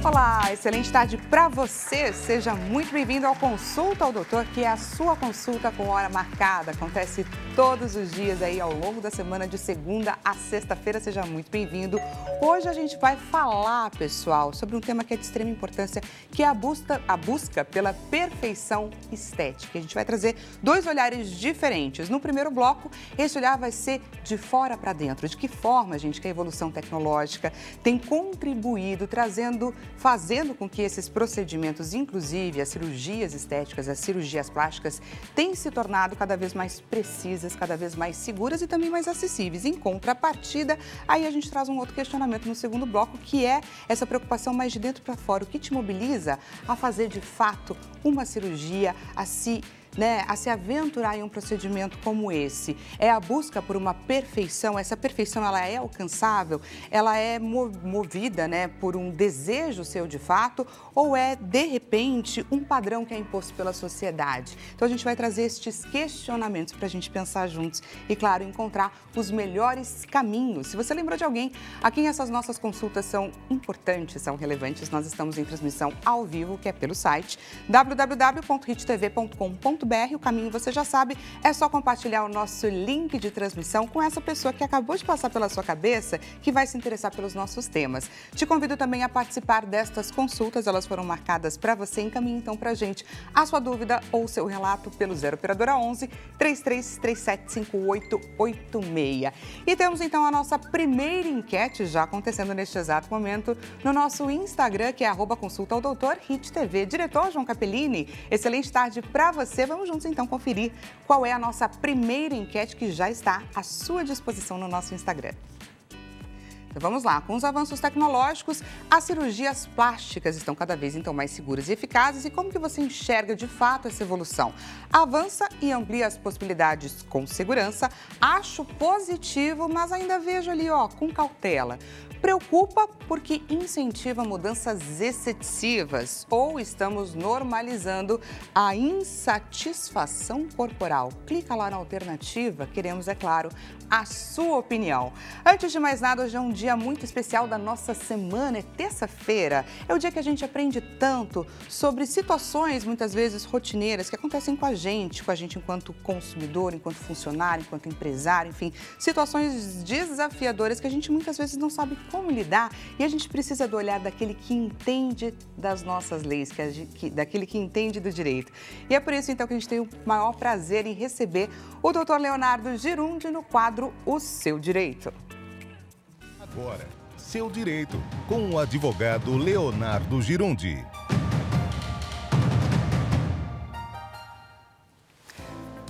Olá, excelente tarde para você. Seja muito bem-vindo ao Consulta ao Doutor, que é a sua consulta com hora marcada. Acontece todos os dias aí ao longo da semana, de segunda a sexta-feira. Seja muito bem-vindo. Hoje a gente vai falar, pessoal, sobre um tema que é de extrema importância, que é a busca pela perfeição estética. A gente vai trazer dois olhares diferentes. No primeiro bloco, esse olhar vai ser de fora para dentro. De que forma, gente, que a evolução tecnológica tem contribuído, fazendo com que esses procedimentos, inclusive as cirurgias estéticas, as cirurgias plásticas, tenham se tornado cada vez mais precisas, cada vez mais seguras e também mais acessíveis. Em contrapartida, aí a gente traz um outro questionamento no segundo bloco, que é essa preocupação mais de dentro para fora. O que te mobiliza a fazer, de fato, uma cirurgia, a se aventurar em um procedimento como esse? É a busca por uma perfeição. Essa perfeição, ela é alcançável? Ela é movida, por um desejo seu de fato? Ou é, de repente, um padrão que é imposto pela sociedade? Então, a gente vai trazer estes questionamentos para a gente pensar juntos e, claro, encontrar os melhores caminhos. Se você lembrou de alguém a quem essas nossas consultas são importantes, são relevantes, nós estamos em transmissão ao vivo, que é pelo site www.hittv.com.br. O caminho você já sabe, é só compartilhar o nosso link de transmissão com essa pessoa que acabou de passar pela sua cabeça, que vai se interessar pelos nossos temas. Te convido também a participar destas consultas, elas foram marcadas para você. Encaminhe então para a gente a sua dúvida ou o seu relato pelo 0 Operadora 11 3337 5886. E temos então a nossa primeira enquete já acontecendo neste exato momento no nosso Instagram, que é @consultaodoutor_hittv. Diretor João Capellini, excelente tarde para você. Vamos juntos então conferir qual é a nossa primeira enquete, que já está à sua disposição no nosso Instagram. Então vamos lá, com os avanços tecnológicos, as cirurgias plásticas estão cada vez então mais seguras e eficazes. E como que você enxerga de fato essa evolução? Avança e amplia as possibilidades com segurança. Acho positivo, mas ainda vejo ali, com cautela. Preocupa porque incentiva mudanças excessivas, ou estamos normalizando a insatisfação corporal? Clica lá na alternativa, queremos, é claro, a sua opinião. Antes de mais nada, hoje é um dia muito especial da nossa semana, é terça-feira. É o dia que a gente aprende tanto sobre situações, muitas vezes rotineiras, que acontecem com a gente enquanto consumidor, enquanto funcionário, enquanto empresário, enfim, situações desafiadoras que a gente muitas vezes não sabe como lidar, e a gente precisa do olhar daquele que entende das nossas leis, daquele que entende do direito. E é por isso, então, que a gente tem o maior prazer em receber o Dr. Leonardo Girundi no quadro O Seu Direito. Agora, Seu Direito, com o advogado Leonardo Girundi.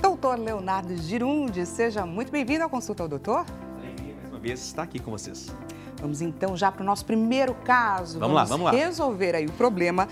Doutor Leonardo Girundi, seja muito bem-vindo ao Consulta ao Doutor. Mais uma vez, está aqui com vocês. Vamos então já para o nosso primeiro caso. Vamos lá. Resolver aí o problema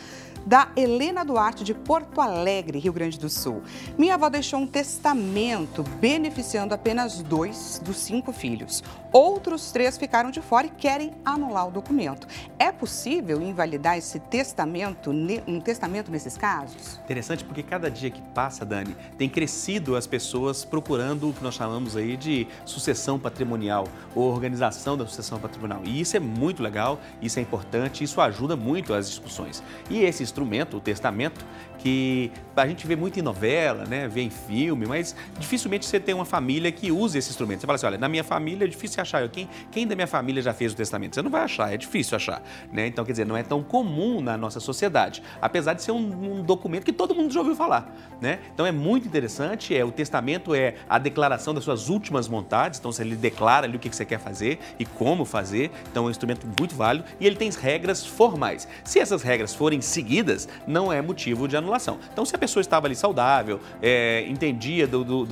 da Helena Duarte, de Porto Alegre, Rio Grande do Sul. Minha avó deixou um testamento beneficiando apenas 2 dos 5 filhos. Outros 3 ficaram de fora e querem anular o documento. É possível invalidar esse testamento, um testamento nesses casos? Interessante, porque cada dia que passa, Dani, tem crescido as pessoas procurando o que nós chamamos aí de sucessão patrimonial, ou organização da sucessão patrimonial. E isso é muito legal, isso é importante, isso ajuda muito as discussões. E esse instrumento, o testamento, que a gente vê muito em novela, vê em filme, mas dificilmente você tem uma família que use esse instrumento. Você fala assim, olha, na minha família é difícil achar. Quem da minha família já fez o testamento? Você não vai achar, é difícil achar. Então, quer dizer, não é tão comum na nossa sociedade, apesar de ser um documento que todo mundo já ouviu falar. Então, é muito interessante, o testamento é a declaração das suas últimas vontades, então você declara ali o que você quer fazer e como fazer, então é um instrumento muito válido e ele tem regras formais. Se essas regras forem seguidas, não é motivo de anulação. Então, se a pessoa estava ali saudável, entendia do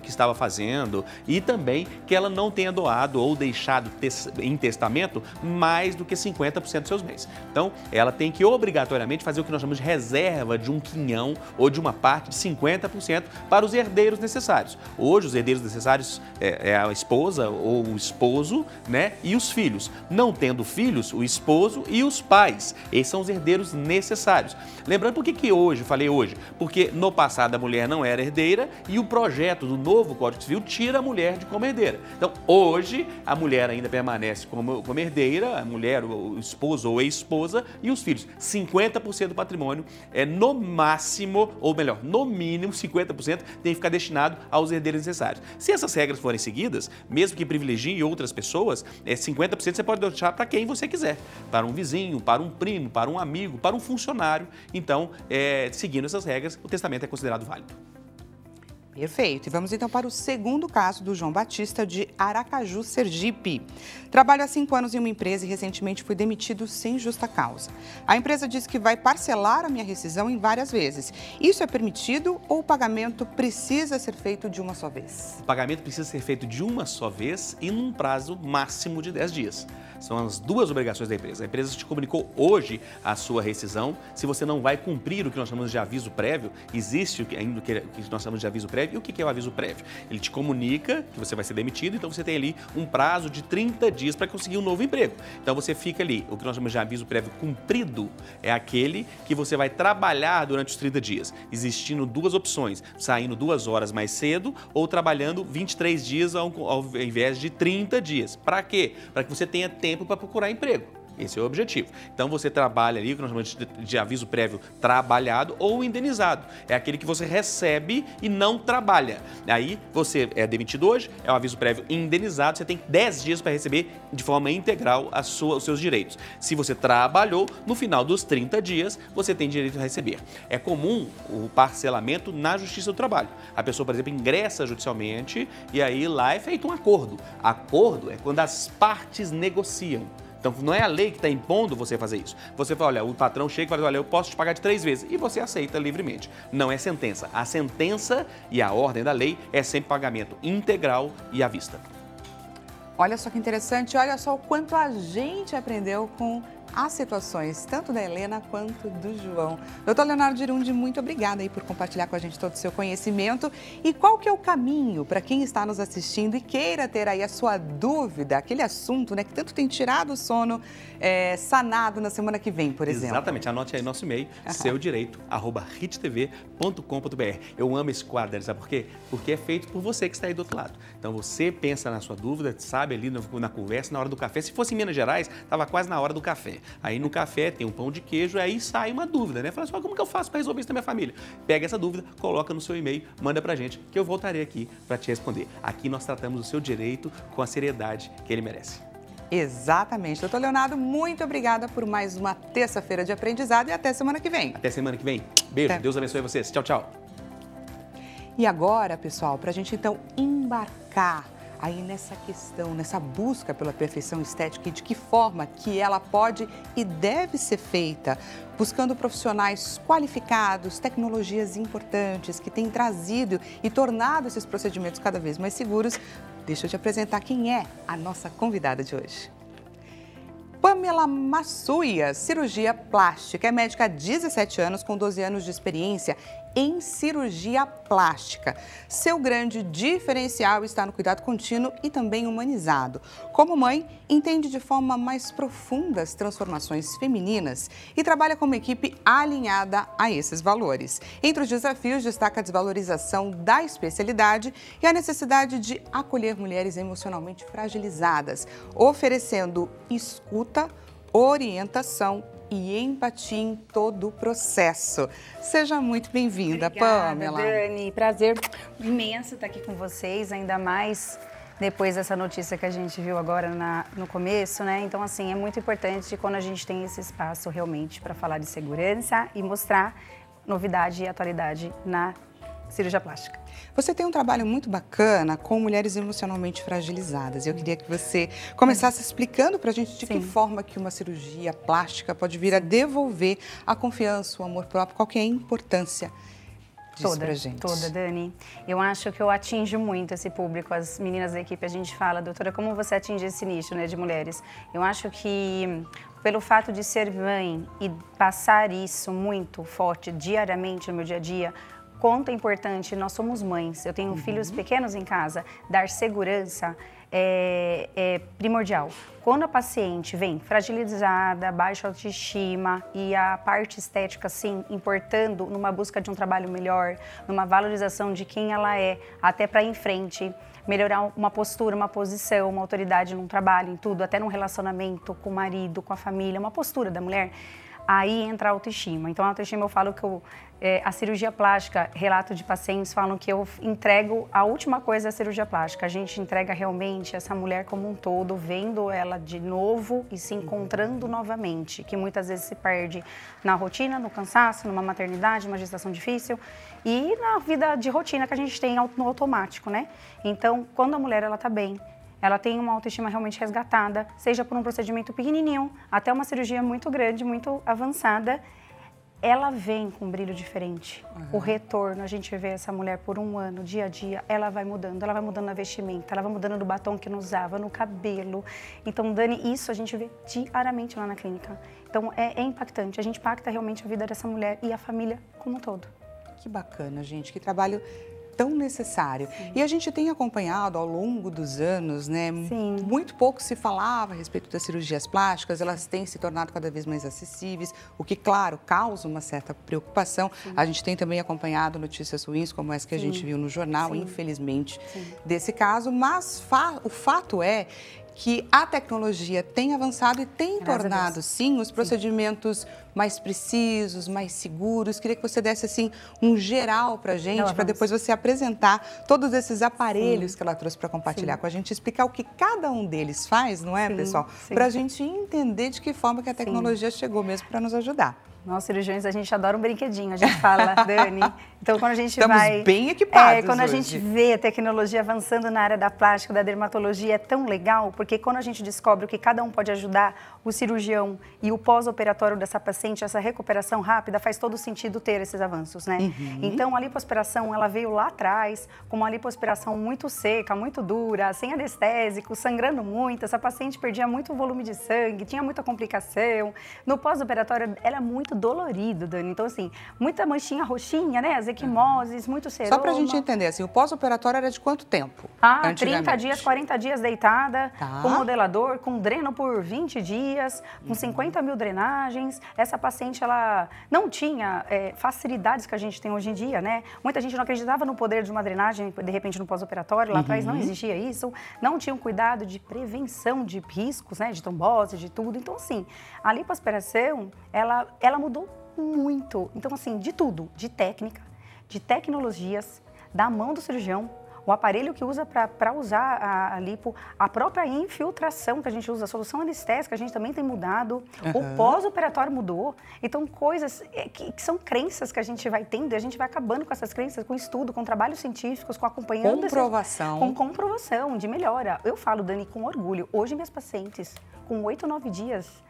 que estava fazendo e também que ela não tenha doado ou deixado em testamento mais do que 50% dos seus bens. Então, ela tem que obrigatoriamente fazer o que nós chamamos de reserva de um quinhão ou de uma parte de 50% para os herdeiros necessários. Hoje, os herdeiros necessários é a esposa ou o esposo, e os os filhos. Não tendo filhos, o esposo e os pais. Esses são os herdeiros necessários. Lembrando por que hoje, falei hoje, porque no passado a mulher não era herdeira e o projeto do novo Código Civil tira a mulher de como herdeira. Então, hoje, a mulher ainda permanece como herdeira, a mulher, o esposo ou a esposa e os filhos. 50% do patrimônio é no máximo, ou melhor, no mínimo 50% tem que ficar destinado aos herdeiros necessários. Se essas regras forem seguidas, mesmo que privilegie outras pessoas, 50% você pode deixar para quem você quiser, para um vizinho, para um primo, para um amigo, para um funcionário. Então, seguindo essas regras, o testamento é considerado válido. Perfeito. E vamos então para o segundo caso do João Batista de Aracaju, Sergipe. Trabalho há 5 anos em uma empresa e recentemente fui demitido sem justa causa. A empresa diz que vai parcelar a minha rescisão em várias vezes. Isso é permitido ou o pagamento precisa ser feito de uma só vez? O pagamento precisa ser feito de uma só vez e num prazo máximo de 10 dias. São as duas obrigações da empresa. A empresa te comunicou hoje a sua rescisão. Se você não vai cumprir o que nós chamamos de aviso prévio, existe ainda o que nós chamamos de aviso prévio. E o que é o aviso prévio? Ele te comunica que você vai ser demitido, então você tem ali um prazo de 30 dias para conseguir um novo emprego. Então você fica ali, o que nós chamamos de aviso prévio cumprido é aquele que você vai trabalhar durante os 30 dias, existindo duas opções, saindo 2 horas mais cedo ou trabalhando 23 dias ao invés de 30 dias. Para quê? Para que você tenha tempo para procurar emprego. Esse é o objetivo. Então, você trabalha ali, o que nós chamamos de aviso prévio trabalhado ou indenizado. É aquele que você recebe e não trabalha. Aí, você é demitido hoje, é um aviso prévio indenizado, você tem 10 dias para receber de forma integral os seus direitos. Se você trabalhou, no final dos 30 dias, você tem direito a receber. É comum o parcelamento na Justiça do Trabalho. A pessoa, por exemplo, ingressa judicialmente e aí lá é feito um acordo. Acordo é quando as partes negociam. Então, não é a lei que está impondo você fazer isso. Você fala, olha, o patrão chega e fala, olha, eu posso te pagar de 3 vezes. E você aceita livremente. Não é sentença. A sentença e a ordem da lei é sempre pagamento integral e à vista. Olha só que interessante, olha só o quanto a gente aprendeu com as situações, tanto da Helena quanto do João. Doutor Leonardo Girundi, muito obrigada aí por compartilhar com a gente todo o seu conhecimento. E qual que é o caminho para quem está nos assistindo e queira ter aí a sua dúvida, aquele assunto, né, que tanto tem tirado o sono, sanado na semana que vem, por exemplo? Exatamente, anote aí nosso e-mail, seudireito@hittv.com.br. Eu amo esse quadro, sabe por quê? Porque é feito por você que está aí do outro lado. Então você pensa na sua dúvida, sabe ali na conversa, na hora do café. Se fosse em Minas Gerais, estava quase na hora do café. Aí no café tem um pão de queijo, aí sai uma dúvida, né? Fala assim, como que eu faço para resolver isso na minha família? Pega essa dúvida, coloca no seu e-mail, manda pra gente, que eu voltarei aqui para te responder. Aqui nós tratamos o seu direito com a seriedade que ele merece. Exatamente. Doutor Leonardo, muito obrigada por mais uma terça-feira de aprendizado e até semana que vem. Até semana que vem. Beijo, Deus abençoe vocês. Tchau, tchau. E agora, pessoal, para a gente então embarcar aí nessa questão, nessa busca pela perfeição estética e de que forma que ela pode e deve ser feita, buscando profissionais qualificados, tecnologias importantes que têm trazido e tornado esses procedimentos cada vez mais seguros. Deixa eu te apresentar quem é a nossa convidada de hoje. Pamela Massuia, cirurgia plástica, é médica há 17 anos, com 12 anos de experiência em cirurgia plástica. Seu grande diferencial está no cuidado contínuo e também humanizado. Como mãe, entende de forma mais profunda as transformações femininas e trabalha com uma equipe alinhada a esses valores. Entre os desafios, destaca a desvalorização da especialidade e a necessidade de acolher mulheres emocionalmente fragilizadas, oferecendo escuta, orientação e empatia em todo o processo. Seja muito bem-vinda, Pamela. Dani, prazer imenso estar aqui com vocês, ainda mais depois dessa notícia que a gente viu agora no começo, né? Então, assim, é muito importante quando a gente tem esse espaço realmente para falar de segurança e mostrar novidade e atualidade na cirurgia plástica. Você tem um trabalho muito bacana com mulheres emocionalmente fragilizadas. Eu queria que você começasse explicando para a gente de que forma que uma cirurgia plástica pode vir a devolver a confiança, o amor próprio, qual que é a importância disso pra gente. Toda, Dani. Eu acho que eu atinjo muito esse público. As meninas da equipe, a gente fala, doutora, como você atinge esse nicho, né, de mulheres? Eu acho que pelo fato de ser mãe e passar isso muito forte diariamente no meu dia a dia, quanto é importante, nós somos mães, eu tenho filhos pequenos em casa, dar segurança é primordial. Quando a paciente vem fragilizada, baixa autoestima e a parte estética, sim, importando numa busca de um trabalho melhor, numa valorização de quem ela é, até para ir em frente, melhorar uma postura, uma posição, uma autoridade num trabalho, em tudo, até num relacionamento com o marido, com a família, uma postura da mulher, aí entra a autoestima. Então, a autoestima eu falo que a cirurgia plástica, relato de pacientes falam que eu entrego a última coisa da cirurgia plástica. A gente entrega realmente essa mulher como um todo, vendo ela de novo e se encontrando novamente, que muitas vezes se perde na rotina, no cansaço, numa maternidade, numa gestação difícil e na vida de rotina que a gente tem no automático, né? Então, quando a mulher ela tá bem, ela tem uma autoestima realmente resgatada, seja por um procedimento pequenininho até uma cirurgia muito grande, muito avançada, ela vem com um brilho diferente. O retorno, a gente vê essa mulher por um ano, dia a dia, ela vai mudando na vestimenta, ela vai mudando no batom que não usava, no cabelo. Então, Dani, isso a gente vê diariamente lá na clínica. Então, é impactante, a gente impacta realmente a vida dessa mulher e a família como um todo. Que bacana, gente, que trabalho tão necessário. Sim. E a gente tem acompanhado ao longo dos anos, né? Sim. Muito pouco se falava a respeito das cirurgias plásticas, elas têm se tornado cada vez mais acessíveis, o que, claro, causa uma certa preocupação. Sim. A gente tem também acompanhado notícias ruins, como essa que a gente viu no jornal, infelizmente, desse caso, mas o fato é que a tecnologia tem avançado e tem tornado, sim, os procedimentos mais precisos, mais seguros. Queria que você desse, assim, um geral para a gente, para depois você apresentar todos esses aparelhos que ela trouxe para compartilhar com a gente, explicar o que cada um deles faz, não é, pessoal? Para a gente entender de que forma que a tecnologia chegou mesmo para nos ajudar. Nós, cirurgiões, a gente adora um brinquedinho, a gente fala, Dani. Então, quando a gente Estamos bem equipados quando hoje. A gente vê a tecnologia avançando na área da plástica, da dermatologia, é tão legal, porque quando a gente descobre o que cada um pode ajudar, o cirurgião e o pós-operatório dessa paciente, essa recuperação rápida, faz todo sentido ter esses avanços, né? Então, a lipoaspiração, ela veio lá atrás, com uma lipoaspiração muito seca, muito dura, sem anestésico, sangrando muito, essa paciente perdia muito volume de sangue, tinha muita complicação. No pós-operatório, ela é muito dolorido, Dani. Então, assim, muita manchinha roxinha, né? As equimoses, muito seroma. Só pra gente entender, assim, o pós-operatório era de quanto tempo? 30 dias, 40 dias deitada, com modelador, com dreno por 20 dias, com 50 mil drenagens. Essa paciente, ela não tinha facilidades que a gente tem hoje em dia, né? Muita gente não acreditava no poder de uma drenagem, de repente, no pós-operatório. Lá atrás não existia isso. Não tinha um cuidado de prevenção de riscos, né? De trombose, de tudo. Então, assim, a lipoaspiração, ela mudou muito. Então, assim, de tudo, de técnica, de tecnologias, da mão do cirurgião, o aparelho que usa para usar a lipo, a própria infiltração que a gente usa, a solução anestésica a gente também tem mudado, o pós-operatório mudou. Então, coisas que são crenças que a gente vai tendo e a gente vai acabando com essas crenças, com estudo, com trabalhos científicos, com acompanhando... Com comprovação de melhora. Eu falo, Dani, com orgulho. Hoje, minhas pacientes, com 8, 9 dias...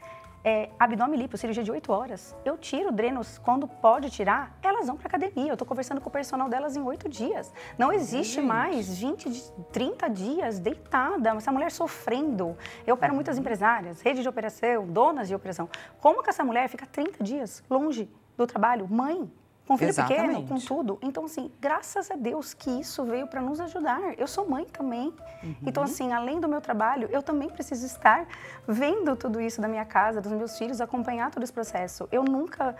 abdômen lipo, cirurgia de 8 horas. Eu tiro drenos quando pode tirar, elas vão para academia. Eu estou conversando com o personal delas em 8 dias. Não existe mais 20, 30 dias deitada, essa mulher sofrendo. Eu opero muitas empresárias, rede de operação, donas de operação. Como que essa mulher fica 30 dias longe do trabalho? Mãe, com filho pequeno, com tudo. Então, assim, graças a Deus que isso veio para nos ajudar. Eu sou mãe também. Então, assim, além do meu trabalho, eu também preciso estar vendo tudo isso da minha casa, dos meus filhos, acompanhar todo esse processo. Eu nunca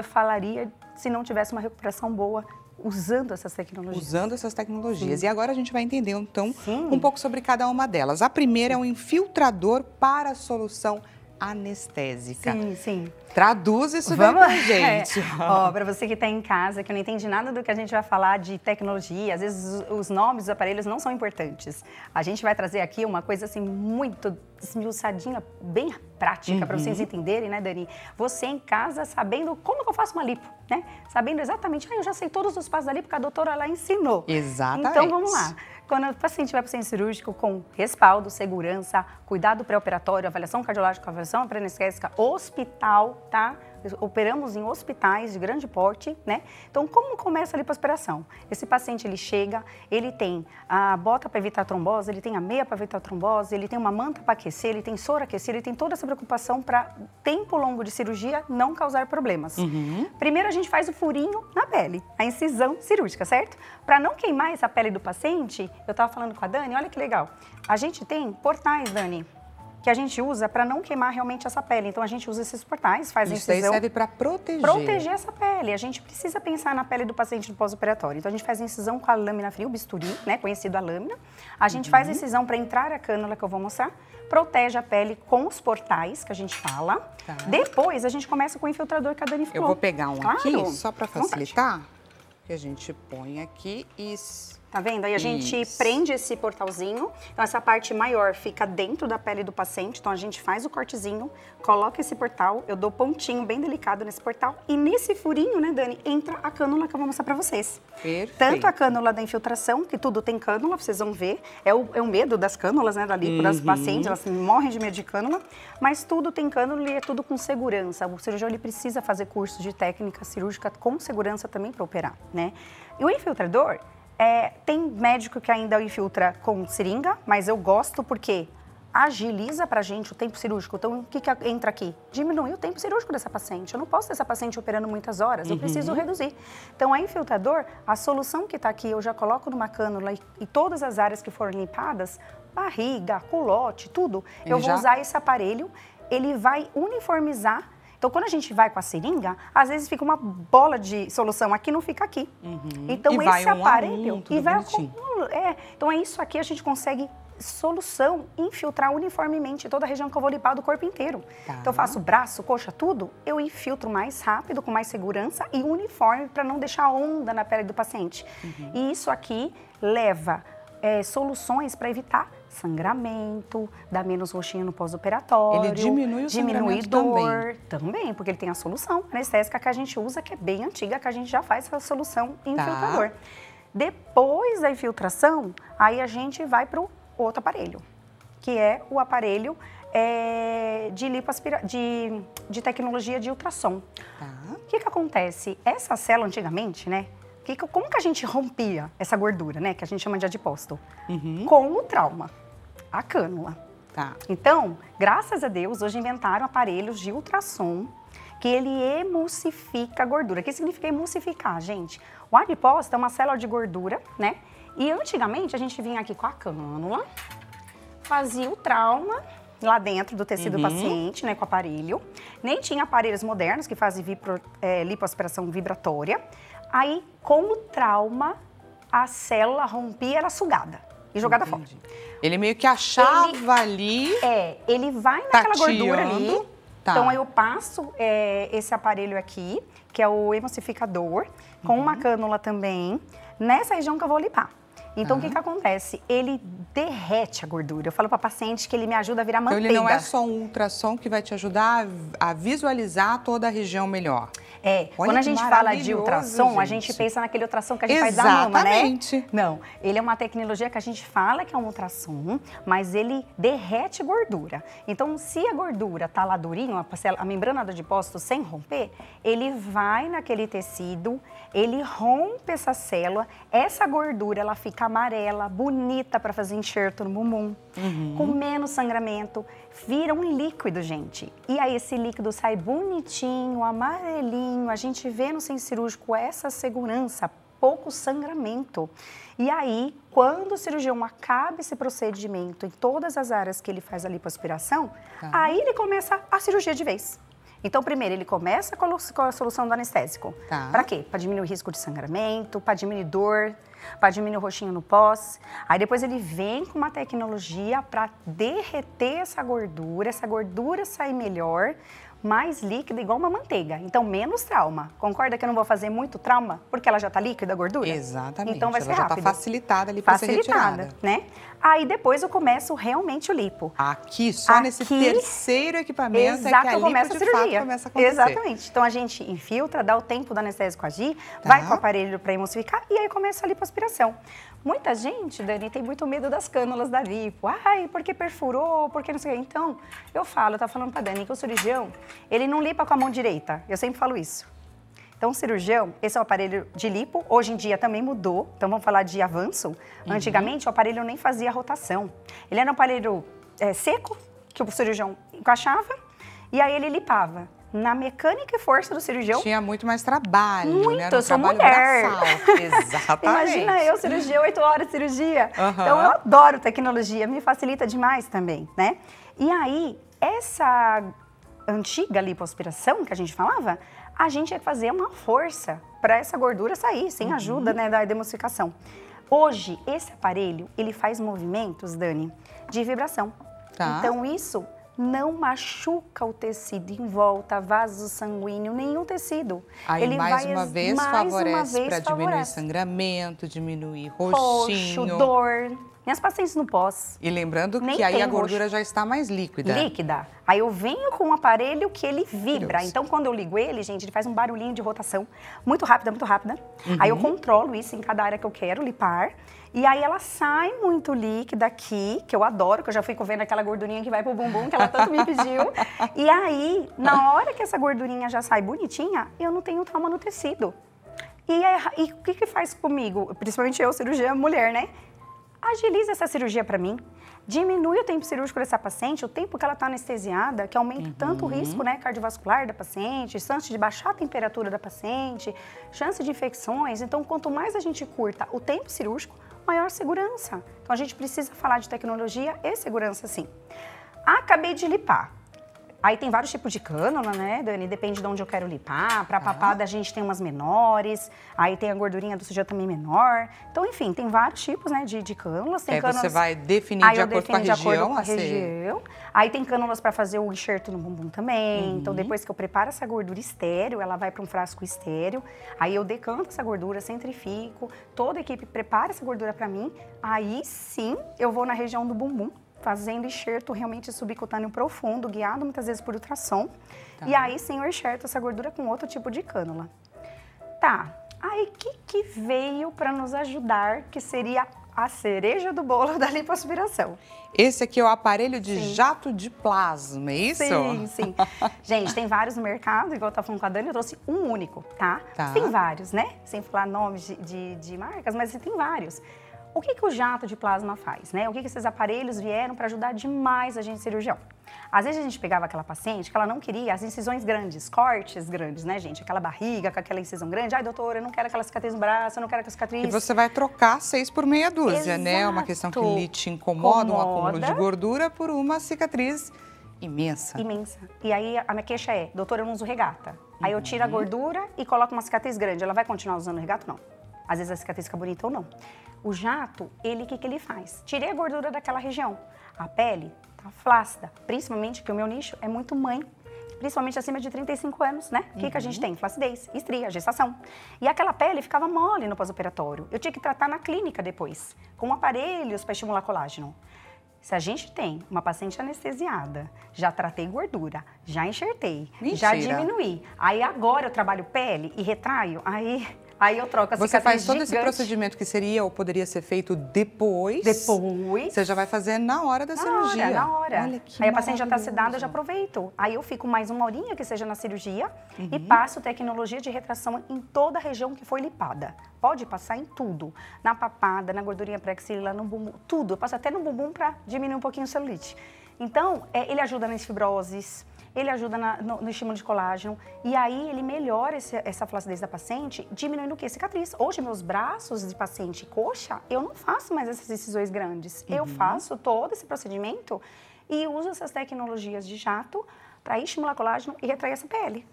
falaria se não tivesse uma recuperação boa usando essas tecnologias. Usando essas tecnologias. E agora a gente vai entender, então, um pouco sobre cada uma delas. A primeira é um infiltrador para a solução anestésica. Sim. Traduz isso bem pra gente. Para você que está em casa, que não entende nada do que a gente vai falar de tecnologia, às vezes os nomes dos aparelhos não são importantes. A gente vai trazer aqui uma coisa assim muito esmiuçadinha, bem prática, para vocês entenderem, né, Dani? Você em casa sabendo como que eu faço uma lipo, né? Sabendo exatamente, eu já sei todos os passos da lipo que a doutora lá ensinou. Exatamente. Então, vamos lá. Quando o paciente vai para o centro cirúrgico com respaldo, segurança, cuidado pré-operatório, avaliação cardiológica, avaliação pré-anestésica, hospital, tá? operamos em hospitais de grande porte, né? Então, como começa a lipoaspiração? Esse paciente, ele chega, ele tem a bota para evitar trombose, ele tem a meia para evitar trombose, ele tem uma manta para aquecer, ele tem soro aquecer, ele tem toda essa preocupação para tempo longo de cirurgia não causar problemas. Primeiro, a gente faz o furinho na pele, a incisão cirúrgica, certo? Para não queimar essa pele do paciente, eu estava falando com a Dani, olha que legal. A gente tem portais, Dani, que a gente usa para não queimar realmente essa pele. Então, a gente usa esses portais, faz a incisão. Isso serve para proteger. Proteger essa pele. A gente precisa pensar na pele do paciente no pós-operatório. Então, a gente faz a incisão com a lâmina fria, o bisturi, né, conhecido a lâmina. A gente faz a incisão para entrar a cânula, que eu vou mostrar. Protege a pele com os portais, que a a gente fala. Tá. Depois, a gente começa com o infiltrador que a Dani falou. Eu vou pegar um aqui, só para facilitar. Que a gente põe aqui e... Tá vendo? Aí a gente prende esse portalzinho. Então, essa parte maior fica dentro da pele do paciente. Então, a gente faz o cortezinho, coloca esse portal. Eu dou pontinho bem delicado nesse portal. E nesse furinho, né, Dani, entra a cânula que eu vou mostrar pra vocês. Perfeito. Tanto a cânula da infiltração, que tudo tem cânula, vocês vão ver. É o medo das cânulas, né, da lipo, das pacientes. Elas morrem de medo de cânula. Mas tudo tem cânula e é tudo com segurança. O cirurgião, ele precisa fazer cursos de técnica cirúrgica com segurança também para operar, né? E o infiltrador... tem médico que ainda infiltra com seringa, mas eu gosto porque agiliza pra gente o tempo cirúrgico. Então, o que entra aqui? Diminui o tempo cirúrgico dessa paciente. Eu não posso ter essa paciente operando muitas horas, eu preciso reduzir. Então, a infiltrador, a solução que tá aqui, eu já coloco numa cânula e todas as áreas que foram limpadas, barriga, culote, tudo, eu vou usar esse aparelho, ele vai uniformizar. Então, quando a gente vai com a seringa, às vezes fica uma bola de solução aqui, não fica aqui. Então, esse aparelho... E vai então, é isso aqui, a gente consegue solução, infiltrar uniformemente toda a região que eu vou limpar do corpo inteiro. Tá. Então, eu faço braço, coxa, tudo, eu infiltro mais rápido, com mais segurança e uniforme para não deixar onda na pele do paciente. E isso aqui leva soluções para evitar sangramento, dá menos roxinho no pós-operatório. Ele diminui o sangramento dor também, porque ele tem a solução anestésica que a gente usa, que é bem antiga, que a gente já faz essa solução infiltrador. Depois da infiltração, aí a gente vai para o outro aparelho, que é o aparelho de tecnologia de ultrassom. O que acontece? Essa célula antigamente, né? Como que a gente rompia essa gordura, né? Que a gente chama de adipócito? Com o trauma, a cânula. Então, graças a Deus, hoje inventaram aparelhos de ultrassom que ele emulsifica a gordura. O que significa emulsificar, gente? O adipócito é uma célula de gordura, né? E antigamente a gente vinha aqui com a cânula, fazia o trauma lá dentro do tecido do paciente, né? Com o aparelho. Nem tinha aparelhos modernos que fazem lipoaspiração vibratória. Aí, com o trauma, a célula rompia, era sugada e jogada fora. Ele meio que achava ali... ele vai naquela gordura ali. Então, eu passo esse aparelho aqui, que é o emulsificador, com uma cânula também, nessa região que eu vou limpar. Então, o que acontece? Ele derrete a gordura. Eu falo para a paciente que ele me ajuda a virar manteiga. Então, ele não é só um ultrassom que vai te ajudar a visualizar toda a região melhor. Quando a gente fala de ultrassom, gente, a gente pensa naquele ultrassom que a gente faz da mama, né? Não, ele é uma tecnologia que a gente fala que é um ultrassom, mas ele derrete gordura. Então, se a gordura tá lá durinho, a membrana do adipócito sem romper, ele vai naquele tecido, ele rompe essa célula, essa gordura, ela fica amarela, bonita para fazer enxerto no bumbum, com menos sangramento, vira um líquido, gente. E aí esse líquido sai bonitinho, amarelinho, a gente vê no centro cirúrgico essa segurança, pouco sangramento. E aí, quando o cirurgião acaba esse procedimento em todas as áreas que ele faz a lipoaspiração, aí ele começa a cirurgia de vez. Então, primeiro, ele começa com a solução do anestésico. Para quê? Para diminuir o risco de sangramento, para diminuir dor, para diminuir o roxinho no pós. Aí depois ele vem com uma tecnologia para derreter essa gordura sair melhor, mais líquida, igual uma manteiga. Então, menos trauma. Concorda que eu não vou fazer muito trauma? Porque ela já tá líquida, a gordura? Exatamente. Então, vai ser rápido. Ela já tá facilitada ali para ser retirada. Né? Aí, depois eu começo realmente o lipo. Aqui, só nesse terceiro equipamento, é que a lipo, começa a cirurgia. Começa a acontecer. Exatamente. Então, a gente infiltra, dá o tempo do anestésico agir, vai com o aparelho para emulsificar e aí começa a lipoaspiração. Muita gente, Dani, tem muito medo das cânulas da lipo. Ai, porque perfurou, porque não sei o quê. Então, eu tava falando pra Dani que o cirurgião, ele não lipa com a mão direita. Eu sempre falo isso. Então, o cirurgião, esse é o aparelho de lipo, hoje em dia também mudou. Então, vamos falar de avanço. Antigamente, o aparelho nem fazia rotação. Ele era um aparelho seco, que o cirurgião encaixava, e aí ele lipava. Na mecânica e força do cirurgião. Tinha muito mais trabalho, muito, né? Era um eu sou trabalho mulher. braçal. Exatamente. Imagina eu, cirurgia, 8 horas de cirurgia. Então, eu adoro tecnologia, me facilita demais também, né? E aí, essa antiga lipoaspiração que a gente falava, a gente ia fazer uma força para essa gordura sair, sem ajuda, né, da emulsificação. Hoje, esse aparelho, ele faz movimentos, Dani, de vibração. Tá. Então, isso não machuca o tecido em volta, vaso sanguíneo, nenhum tecido. Aí, ele mais vai, uma vez, favorece para diminuir sangramento, diminuir roxinho. Roxo, dor. Minhas pacientes no pós. E lembrando Nem que aí a tem gordura roxo. já está mais líquida. Líquida. Aí eu venho com um aparelho que ele vibra. Deus. Então, quando eu ligo ele, gente, ele faz um barulhinho de rotação muito rápida, muito rápida. Aí eu controlo isso em cada área que eu quero lipar. E aí ela sai muito líquida aqui, que eu adoro, que eu já fico vendo aquela gordurinha que vai pro bumbum, que ela tanto me pediu. E aí, na hora que essa gordurinha já sai bonitinha, eu não tenho trauma no tecido. E o que faz comigo? Principalmente eu, cirurgiã mulher, né? Agiliza essa cirurgia para mim, diminui o tempo cirúrgico dessa paciente, o tempo que ela está anestesiada, que aumenta tanto o risco, né, cardiovascular da paciente, chance de baixar a temperatura da paciente, chance de infecções. Então, quanto mais a gente curta o tempo cirúrgico, maior segurança. Então, a gente precisa falar de tecnologia e segurança, sim. Acabei de lipar. Aí tem vários tipos de cânula, né, Dani? Depende de onde eu quero lipar. Para papada a gente tem umas menores, aí tem a gordurinha do cirurgião também menor. Então, enfim, tem vários tipos, né, de cânulas. Tem cânulas... você vai definir de acordo com a região. Aí tem cânulas para fazer o enxerto no bumbum também. Então, depois que eu preparo essa gordura estéreo, ela vai para um frasco estéreo. Aí eu decanto essa gordura, centrifico. Toda a equipe prepara essa gordura para mim. Aí sim, eu vou na região do bumbum, fazendo enxerto realmente subcutâneo profundo, guiado muitas vezes por ultrassom. Tá. E aí sim eu enxerto essa gordura com outro tipo de cânula. Tá, aí o que veio para nos ajudar, que seria a cereja do bolo da lipoaspiração? Esse aqui é o aparelho de jato de plasma, é isso? Sim, sim. Gente, tem vários no mercado, igual eu tava falando com a Dani, eu trouxe um único, tá? Tá. Tem vários, né? Sem falar nomes de marcas, mas tem vários. O que o jato de plasma faz, né? O que esses aparelhos vieram para ajudar demais a gente cirurgião? Às vezes a gente pegava aquela paciente que ela não queria as incisões grandes, cortes grandes, né, gente? Aquela barriga com aquela incisão grande. Ai, doutora, eu não quero aquela cicatriz no braço, eu não quero aquela cicatriz. E você vai trocar 6 por meia dúzia, né? É uma questão que lhe te incomoda, um acúmulo de gordura por uma cicatriz imensa. Imensa. E aí a minha queixa é, doutora, eu não uso regata. Aí eu tiro a gordura e coloco uma cicatriz grande. Ela vai continuar usando regata? Não. Às vezes a cicatriz fica bonita ou não. O jato, o que ele faz? Tirei a gordura daquela região. A pele tá flácida, principalmente que o meu nicho é muito mãe, principalmente acima de 35 anos, né? O que a gente tem? Flacidez, estria, gestação. E aquela pele ficava mole no pós-operatório. Eu tinha que tratar na clínica depois, com aparelhos para estimular colágeno. Se a gente tem uma paciente anestesiada, já tratei gordura, já enxertei, já diminuí. Aí agora eu trabalho pele e retraio, aí eu troco a cicatriz. Você faz todo gigante. esse procedimento que seria ou poderia ser feito depois? Depois. Você já vai fazer na hora da cirurgia. Na hora. Olha que aí a paciente já está maravilhoso. sedada, eu já aproveito. Aí eu fico mais uma horinha que seja na cirurgia e passo tecnologia de retração em toda a região que foi lipada. Pode passar em tudo. Na papada, na gordurinha pré-axila, no bumbum, tudo. Eu passo até no bumbum para diminuir um pouquinho o celulite. Então, ele ajuda nas fibroses, ele ajuda no estímulo de colágeno e aí ele melhora essa flacidez da paciente, diminuindo o quê? Cicatriz. Hoje, meus braços de paciente coxa, eu não faço mais essas incisões grandes. Eu faço todo esse procedimento e uso essas tecnologias de jato para estimular colágeno e retrair essa pele.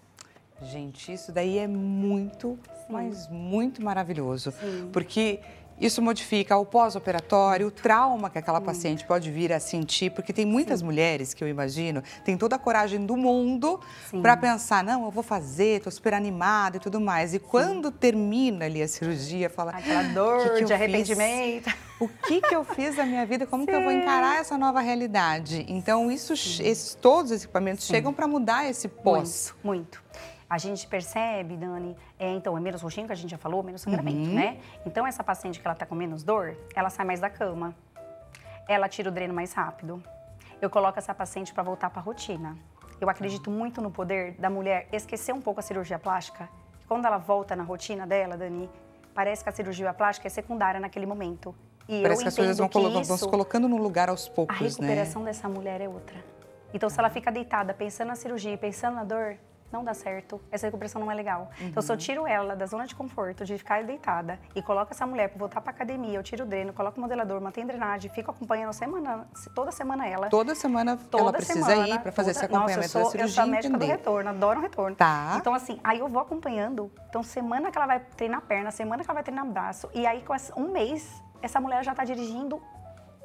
Gente, isso daí é muito, mas muito maravilhoso. Porque isso modifica o pós-operatório, o trauma que aquela paciente pode vir a sentir, porque tem muitas mulheres que eu imagino, tem toda a coragem do mundo para pensar, não, eu vou fazer, tô super animada e tudo mais. E quando termina ali a cirurgia, fala... Aquela dor de arrependimento. O que eu fiz da minha vida? Como que eu vou encarar essa nova realidade? Então, todos os equipamentos chegam para mudar esse pós. Muito. A gente percebe, Dani, então, é menos roxinho, que a gente já falou, menos sangramento, né? Então, essa paciente que ela tá com menos dor, ela sai mais da cama. Ela tira o dreno mais rápido. Eu coloco essa paciente para voltar para a rotina. Eu acredito muito no poder da mulher esquecer um pouco a cirurgia plástica. Quando ela volta na rotina dela, Dani, parece que a cirurgia plástica é secundária naquele momento. E parece que as coisas vão se colocando no lugar aos poucos, né? A recuperação dessa mulher é outra. Então, se ela fica deitada pensando na cirurgia, pensando na dor, não dá certo. Essa recuperação não é legal. Então, se eu tiro ela da zona de conforto, de ficar deitada, e coloco essa mulher para voltar para academia, eu tiro o dreno, coloco o modelador, mantenho drenagem, fico acompanhando toda semana ela. Toda semana ela precisa ir para fazer esse acompanhamento da cirurgia. Eu sou a médica do retorno, adoro um retorno. Tá. Então, assim, aí eu vou acompanhando. Então, semana que ela vai treinar perna, semana que ela vai treinar braço, e aí com um mês, essa mulher já está dirigindo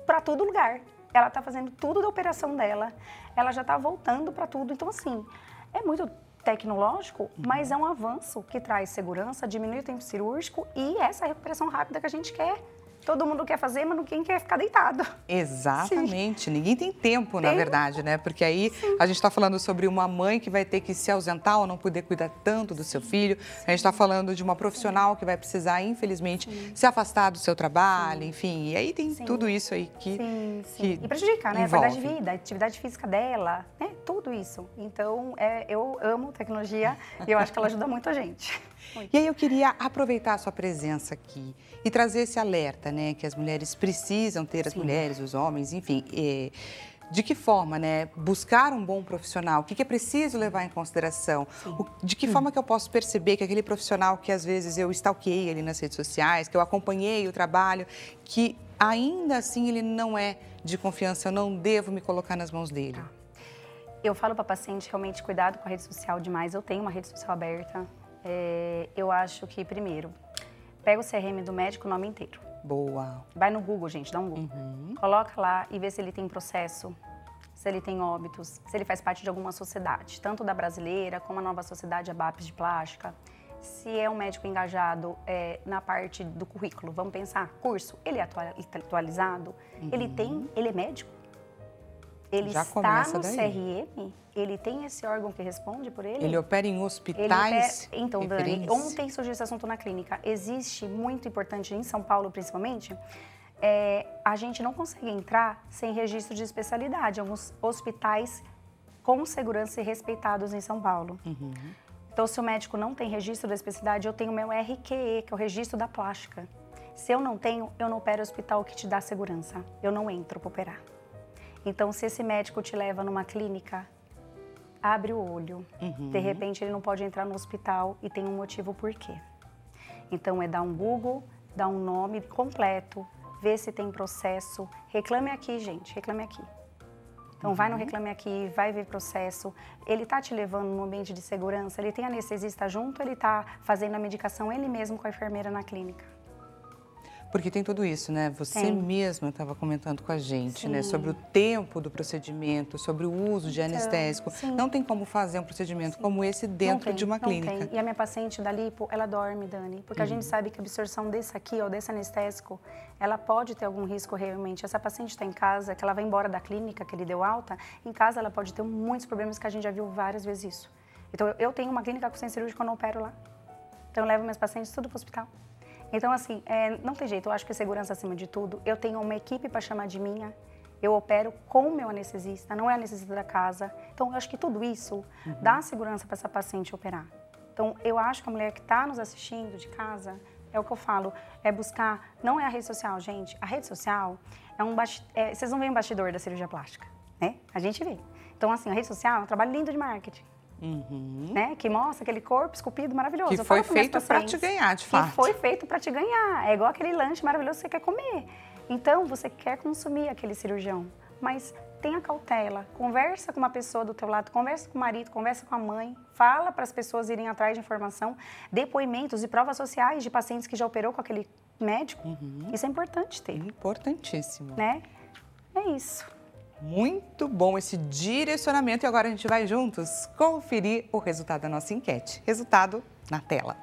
para todo lugar. Ela está fazendo tudo da operação dela, ela já está voltando para tudo. Então, assim, é muito tecnológico, mas é um avanço que traz segurança, diminui o tempo cirúrgico e essa recuperação rápida que a gente quer. Todo mundo quer fazer, mas ninguém quer ficar deitado. Exatamente. Sim. Ninguém tem tempo, na verdade, né? Porque aí a gente está falando sobre uma mãe que vai ter que se ausentar ou não poder cuidar tanto do seu filho. A gente está falando de uma profissional que vai precisar, infelizmente, se afastar do seu trabalho, enfim. E aí tem tudo isso aí que e prejudica, né? A qualidade de vida, a atividade física dela, né? Tudo isso. Então, eu amo tecnologia e eu acho que ela ajuda muito a gente. E aí eu queria aproveitar a sua presença aqui e trazer esse alerta, né, que as mulheres precisam ter, as mulheres, os homens, enfim, de que forma, né, buscar um bom profissional, o que é preciso levar em consideração, de que forma que eu posso perceber que aquele profissional que às vezes eu stalkeei ali nas redes sociais, que eu acompanhei o trabalho, que ainda assim ele não é de confiança, eu não devo me colocar nas mãos dele. Eu falo para a paciente realmente cuidado com a rede social demais, eu tenho uma rede social aberta. Eu acho que, primeiro, pega o CRM do médico, o nome inteiro. Boa. Vai no Google, gente, dá um Google. Coloca lá e vê se ele tem processo, se ele tem óbitos, se ele faz parte de alguma sociedade, tanto da brasileira como a nova sociedade ABAPS de plástica. Se é um médico engajado na parte do currículo, vamos pensar, curso, ele é atualizado, ele é médico? Ele já está no CRM? Ele tem esse órgão que responde por ele? Ele opera em hospitais? Então, Dani, ontem surgiu esse assunto na clínica. Existe, muito importante, em São Paulo principalmente, a gente não consegue entrar sem registro de especialidade. Alguns hospitais com segurança e respeitados em São Paulo. Então, se o médico não tem registro da especialidade, eu tenho o meu RQE, que é o registro da plástica. Se eu não tenho, eu não opero o hospital que te dá segurança. Eu não entro para operar. Então, se esse médico te leva numa clínica, abre o olho. De repente, ele não pode entrar no hospital e tem um motivo por quê. Então, dar um Google, dar um nome completo, ver se tem processo. Reclame aqui, gente, reclame aqui. Então, vai no Reclame Aqui, vai ver processo. Ele está te levando num ambiente de segurança? Ele tem anestesista junto? Ele está fazendo a medicação ele mesmo com a enfermeira na clínica? Porque tem tudo isso, né? Você mesma estava comentando com a gente, né? Sobre o tempo do procedimento, sobre o uso de anestésico. Não tem como fazer um procedimento como esse dentro de uma clínica. Não tem. E a minha paciente da lipo, ela dorme, Dani. Porque a gente sabe que a absorção desse aqui, ó, desse anestésico, ela pode ter algum risco realmente. Essa paciente está em casa, que ela vai embora da clínica, que ele deu alta, em casa ela pode ter muitos problemas que a gente já viu várias vezes isso. Então, eu tenho uma clínica com centro cirúrgico, eu não opero lá. Então, eu levo meus pacientes tudo para o hospital. Então, assim, não tem jeito, eu acho que segurança acima de tudo. Eu tenho uma equipe para chamar de minha, eu opero com o meu anestesista, não é anestesista da casa. Então, eu acho que tudo isso dá segurança para essa paciente operar. Então, eu acho que a mulher que está nos assistindo de casa, é o que eu falo, é buscar, não é a rede social, gente. A rede social vocês não veem o bastidor da cirurgia plástica, né? A gente vê. Então, assim, a rede social é um trabalho lindo de marketing. Né? Que mostra aquele corpo esculpido maravilhoso. Que foi feito para te ganhar, de fato. Que foi feito para te ganhar. É igual aquele lanche maravilhoso que você quer comer. Então, você quer consumir aquele cirurgião. Mas tenha cautela. Conversa com uma pessoa do teu lado, conversa com o marido, conversa com a mãe. Fala para as pessoas irem atrás de informação. Depoimentos e provas sociais de pacientes que já operou com aquele médico. Isso é importante ter. Importantíssimo. Né? É isso. Muito bom esse direcionamento e agora a gente vai juntos conferir o resultado da nossa enquete. Resultado na tela.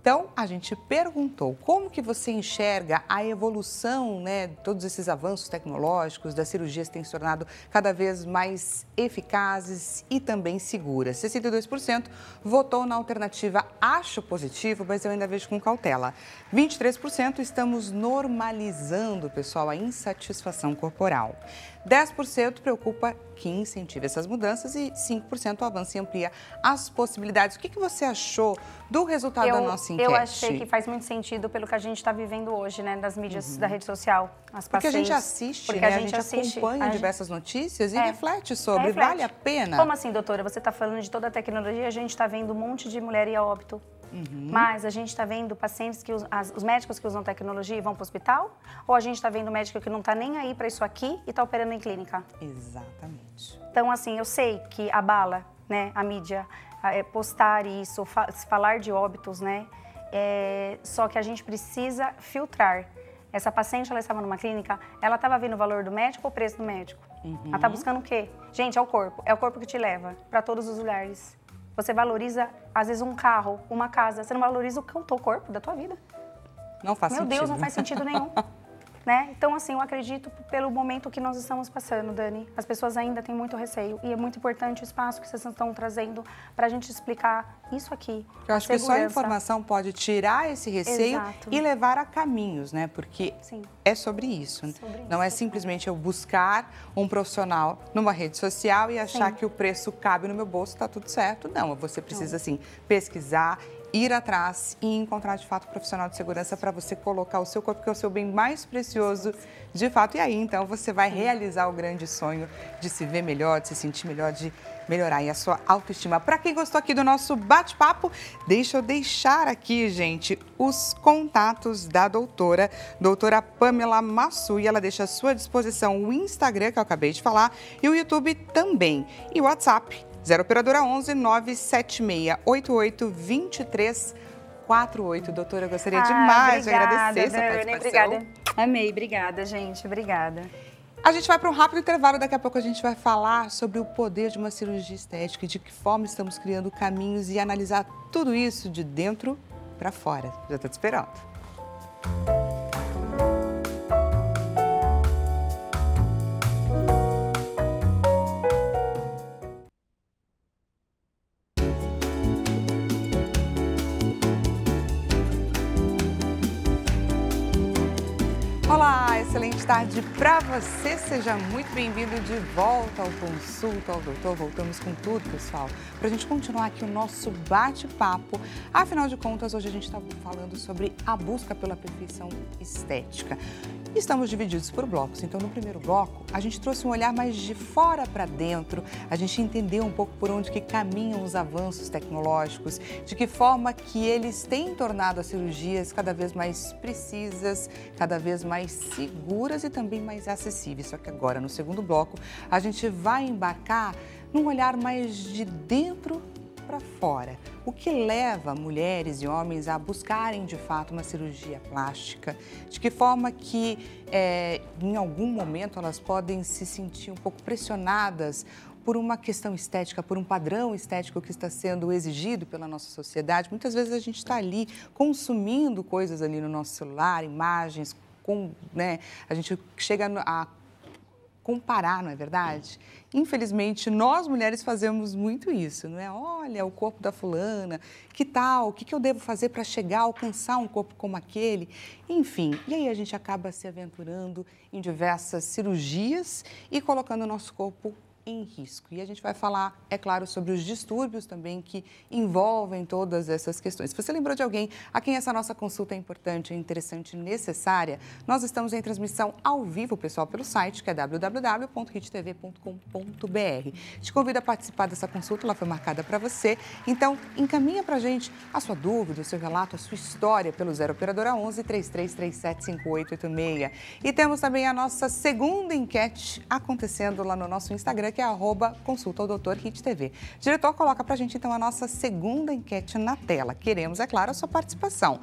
Então, a gente perguntou como que você enxerga a evolução, né, de todos esses avanços tecnológicos, das cirurgias têm se tornado cada vez mais eficazes e também seguras. 62% votou na alternativa acho positivo, mas eu ainda vejo com cautela. 23% estamos normalizando, pessoal, a insatisfação corporal. 10% preocupa que incentive essas mudanças e 5% avança e amplia as possibilidades. O que você achou do resultado da nossa enquete? Eu achei que faz muito sentido pelo que a gente está vivendo hoje, né, das mídias, da rede social. As porque a gente assiste, né? A gente acompanha diversas notícias e reflete sobre, vale a pena? Como assim, doutora? Você está falando de toda a tecnologia, a gente está vendo um monte de mulher ir a óbito. Mas a gente está vendo pacientes que os médicos que usam tecnologia e vão para o hospital? Ou a gente está vendo médico que não está nem aí para isso aqui e está operando em clínica? Exatamente. Então, assim, eu sei que abala, né, a mídia, postar isso, falar de óbitos, né? Só que a gente precisa filtrar. Essa paciente, ela estava numa clínica, ela estava vendo o valor do médico ou o preço do médico? Ela está buscando o quê? Gente, é o corpo que te leva para todos os lugares. Você valoriza, às vezes, um carro, uma casa. Você não valoriza o teu corpo, da tua vida. Não faz sentido. Meu Deus, não faz sentido nenhum. Né? Então, assim, eu acredito pelo momento que nós estamos passando, Dani. As pessoas ainda têm muito receio. E é muito importante o espaço que vocês estão trazendo para a gente explicar isso aqui. Eu acho que só a informação pode tirar esse receio e levar a caminhos, né? Porque é sobre isso. Não é simplesmente eu buscar um profissional numa rede social e achar que o preço cabe no meu bolso, está tudo certo. Não, você precisa, assim, pesquisar, ir atrás e encontrar, de fato, um profissional de segurança para você colocar o seu corpo, que é o seu bem mais precioso, de fato. E aí, então, você vai realizar o grande sonho de se ver melhor, de se sentir melhor, de melhorar aí a sua autoestima. Para quem gostou aqui do nosso bate-papo, deixa eu deixar aqui, gente, os contatos da doutora Pamela Massui. Ela deixa à sua disposição o Instagram, que eu acabei de falar, e o YouTube também. E o WhatsApp, 0 operadora 11 976 88 23 48. Doutora, eu gostaria demais de agradecer sua participação. Obrigada. Amei, obrigada, gente. Obrigada. A gente vai para um rápido intervalo, daqui a pouco a gente vai falar sobre o poder de uma cirurgia estética e de que forma estamos criando caminhos e analisar tudo isso de dentro para fora. Já estou te esperando. Olá, excelente tarde para você. Seja muito bem-vindo de volta ao Consulta ao Doutor. Voltamos com tudo, pessoal, para a gente continuar aqui o nosso bate-papo. Afinal de contas, hoje a gente está falando sobre a busca pela perfeição estética. Estamos divididos por blocos, então no primeiro bloco a gente trouxe um olhar mais de fora para dentro, a gente entendeu um pouco por onde que caminham os avanços tecnológicos, de que forma que eles têm tornado as cirurgias cada vez mais precisas, cada vez mais seguras e também mais acessíveis. Só que agora, no segundo bloco, a gente vai embarcar num olhar mais de dentro para fora. O que leva mulheres e homens a buscarem, de fato, uma cirurgia plástica? De que forma que, em algum momento, elas podem se sentir um pouco pressionadas por uma questão estética, por um padrão estético que está sendo exigido pela nossa sociedade. Muitas vezes a gente está ali consumindo coisas ali no nosso celular, imagens, né? A gente chega a comparar, não é verdade? Infelizmente, nós mulheres fazemos muito isso, não é? Olha, o corpo da fulana, que tal? O que eu devo fazer para chegar a alcançar um corpo como aquele? Enfim, e aí a gente acaba se aventurando em diversas cirurgias e colocando o nosso corpo em risco. E a gente vai falar, é claro, sobre os distúrbios também que envolvem todas essas questões. Se você lembrou de alguém a quem essa nossa consulta é importante, é interessante, necessária, nós estamos em transmissão ao vivo, pessoal, pelo site, que é www.hittv.com.br. Te convido a participar dessa consulta, ela foi marcada para você. Então, encaminha para a gente a sua dúvida, o seu relato, a sua história pelo 0 operadora 11 3337 5886. E temos também a nossa segunda enquete acontecendo lá no nosso Instagram, que é @consulta ao Doutor Hit TV. Diretor, coloca pra gente então a nossa segunda enquete na tela. Queremos, é claro, a sua participação.